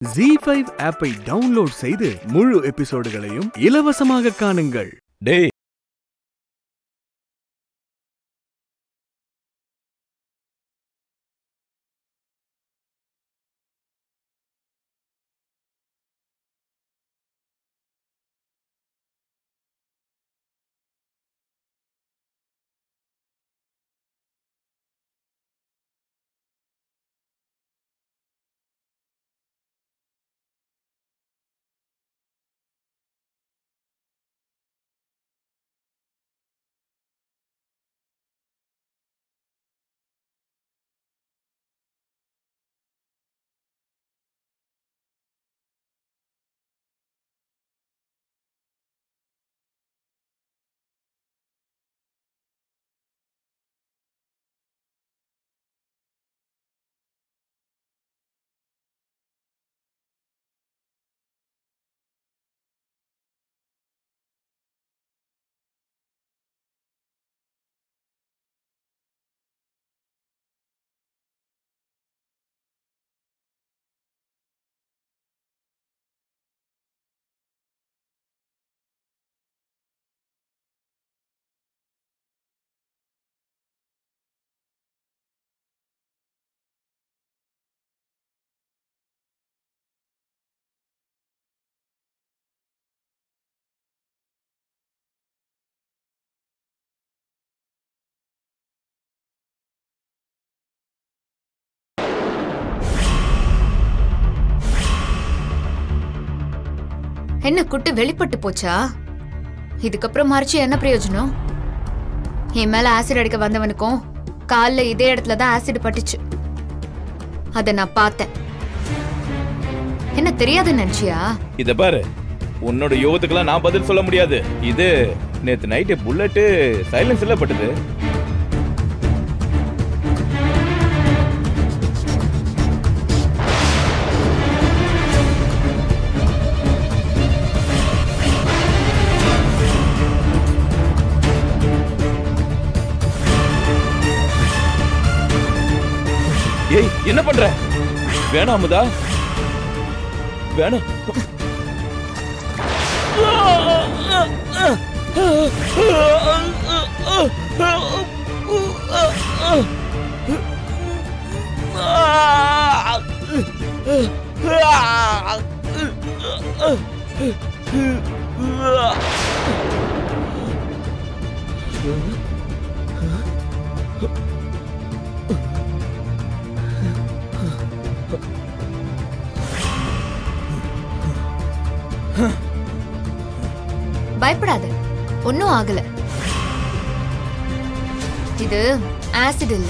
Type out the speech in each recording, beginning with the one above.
ZEE5 ஆப்பை download செய்து முழு எபிசோடுகளையும் இலவசமாக காணுங்கள். டேய், என்ன குட்டு வெளிப்பட்டு போச்சா? இதுக்கப்புறம் மறைச்சு என்ன பிரயோஜனம்? என் மேல ஆசிட் அடிக்க வந்தவனுக்கும் கால்ல இதே இடத்துல தான் ஆசிட் பட்டுச்சு. அத நான் பார்த்தேன். என்ன தெரியாதுன்னு நினைச்சியா? இத பாரு, உன்னோட யோகத்துக்கெல்லாம் நான் பதில் சொல்ல முடியாது. இது நேத்து நைட்டு புல்லட்டு சைலன்ஸ்ல பட்டது. ஏய், என்ன பண்ற? வேணாம் அமுதா, வேணாம். பயப்படாத, ஒன்னும் ஆகல. இது ஆசிட் இல்ல.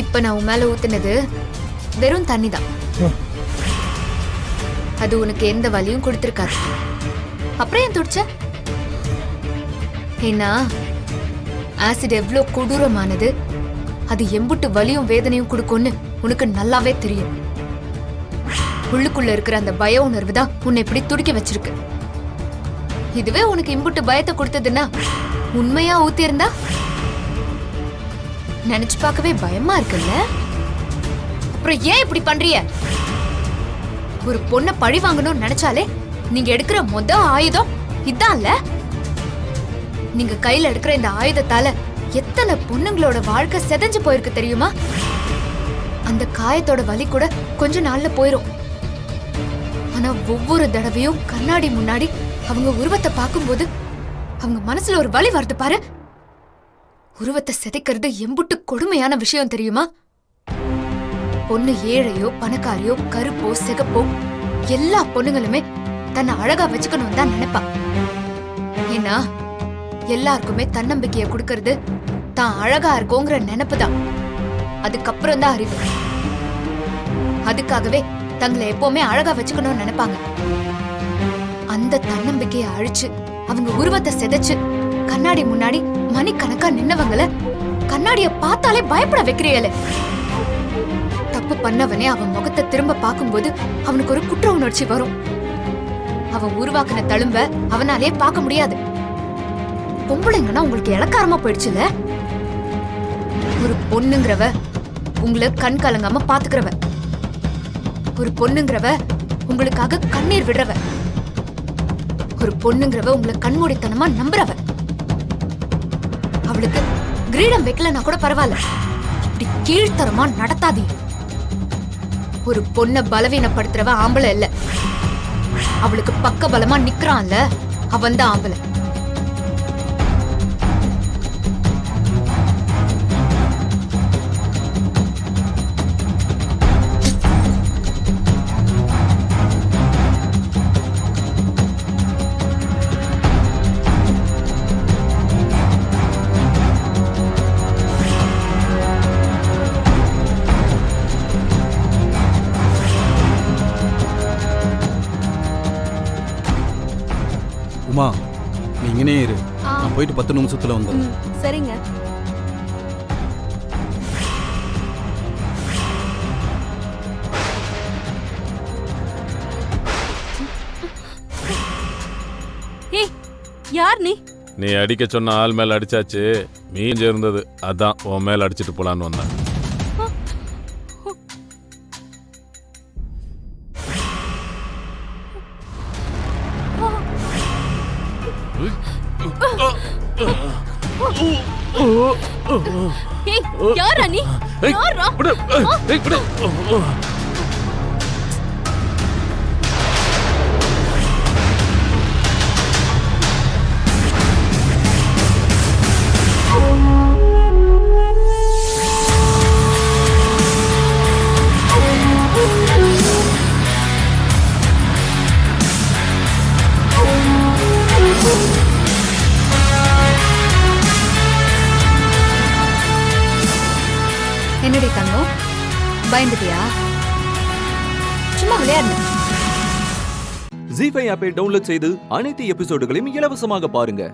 இப்ப நான் உன் மேல ஊத்துனது வெறும் தண்ணி தான். அது உனக்கு எந்த வலியும் கொடுத்திருக்காது. அப்புறம் ஏன் துடிச்ச? ஏன்னா ஆசிட் எவ்வளவு கொடூரமானது, அது எம்புட்டு வலியும் வேதனையும் கொடுக்கும்னு உனக்கு நல்லாவே தெரியும். உள்ளுக்குள்ள இருக்கிற அந்த பய உணர்வு தான் உன்னை இப்படி துடிக்க வச்சிருக்கு. இதுவே உனக்கு இம்புட்டு பயத்தை கொடுத்ததுன்னா உண்மையா ஊத்தி இருந்தா நினைச்சு பார்க்கவே பயமா இருக்குல்ல? அப்புறம் ஏன் இப்படி பண்றிய? ஒரு பொண்ணை பழி வாங்கணும்னு நினைச்சாலே நீங்க எடுக்கிற ஆயுதம் இதான்ல. நீங்க கையில எடுக்கிற இந்த ஆயுதத்தால எத்தனை பொண்ணுங்களோட வாழ்க்கை செதஞ்சு போயிருக்கு தெரியுமா? அந்த காயத்தோட வலி கூட கொஞ்ச நாள்ல போயிரும். ஆனா ஒவ்வொரு தடவையும் கண்ணாடி முன்னாடி அவங்க உருவத்தை பார்க்கும்போது அவங்க மனசுல ஒரு வலி வருது பாரு. உருவத்தை சிதைக்கிறது எம்புட்டு கொடுமையான விஷயம் தெரியுமா? பொண்ணு ஏழையோ பணக்காரியோ கருப்போ சிகப்போ எல்லா பொண்ணுங்களுமே தன்னை அழகா வச்சுக்கணும் தான் நினைப்பா. ஏன்னா எல்லாருக்குமே தன்னம்பிக்கைய கொடுக்கறது தான் அழகா இருக்கோங்கிற நினைப்பு தான். அதுக்கப்புறம் தான் அறிவு. அதுக்காகவே தங்களை எப்பவுமே அழகா வச்சுக்கணும்னு நினைப்பாங்க. அந்த தன்னம்பிக்கையை அழிச்சு அவங்க உருவத்தை சிதைச்சு கண்ணாடி முன்னாடி மணிக்கணக்கா நின்னவங்கள கண்ணாடிய பார்த்தாலே பயப்பட வைக்கிறீங்களே. தப்பு பண்ணவனே அவன் முகத்தை திரும்ப பார்க்கும்போது அவனுக்கு ஒரு குற்ற உணர்ச்சி வரும். அவன் உருவாக்குன தழும்ப அவனாலே பார்க்க முடியாது. பொம்பளைங்கன்னா உங்களுக்கு இளக்காரமா போயிடுச்சுல. ஒரு பொண்ணுங்கிறவ உங்களை கண் கலங்காம பாத்துக்கிறவ. ஒரு பொண்ணுங்கிறவ உங்களுக்காக கண்ணீர் விடுறவ. ஒரு பொண்ணுங்கிறவ உங்களை கண்மூடித்தனமா நம்புறவ. அவளுக்கு கிரீடம் வைக்கலன்னா கூட பரவாயில்ல, இப்படி கீழ்த்தரமா நடத்தாதீங்க. ஒரு பொண்ண பலவீனப்படுத்துறவ ஆம்பளை இல்ல, அவளுக்கு பக்க பலமா நிக்கிறான்ல அவன் தான் ஆம்பளை. உமா, நீ இங்கனே இரு. நான் போயிட்டு 10 நிமிஷத்துல வந்துடுறேன். சரிங்க. ஏய், யார் நீ? நீ அடிக்க சொன்ன ஆள் மேல அடிச்சாச்சு, மீஞ்சு இருந்தது, அதான் உன் மேல அடிச்சிட்டு போலான்னு வந்தேன். ஏய், யாரா நீ? யாரா? என்னடி தங்கம், பயந்துட்டியா? சும்மா விளையாடு. ஜீ5 ஆப்பை டவுன்லோட் செய்து அனைத்து எபிசோடுகளையும் இலவசமாக பாருங்க.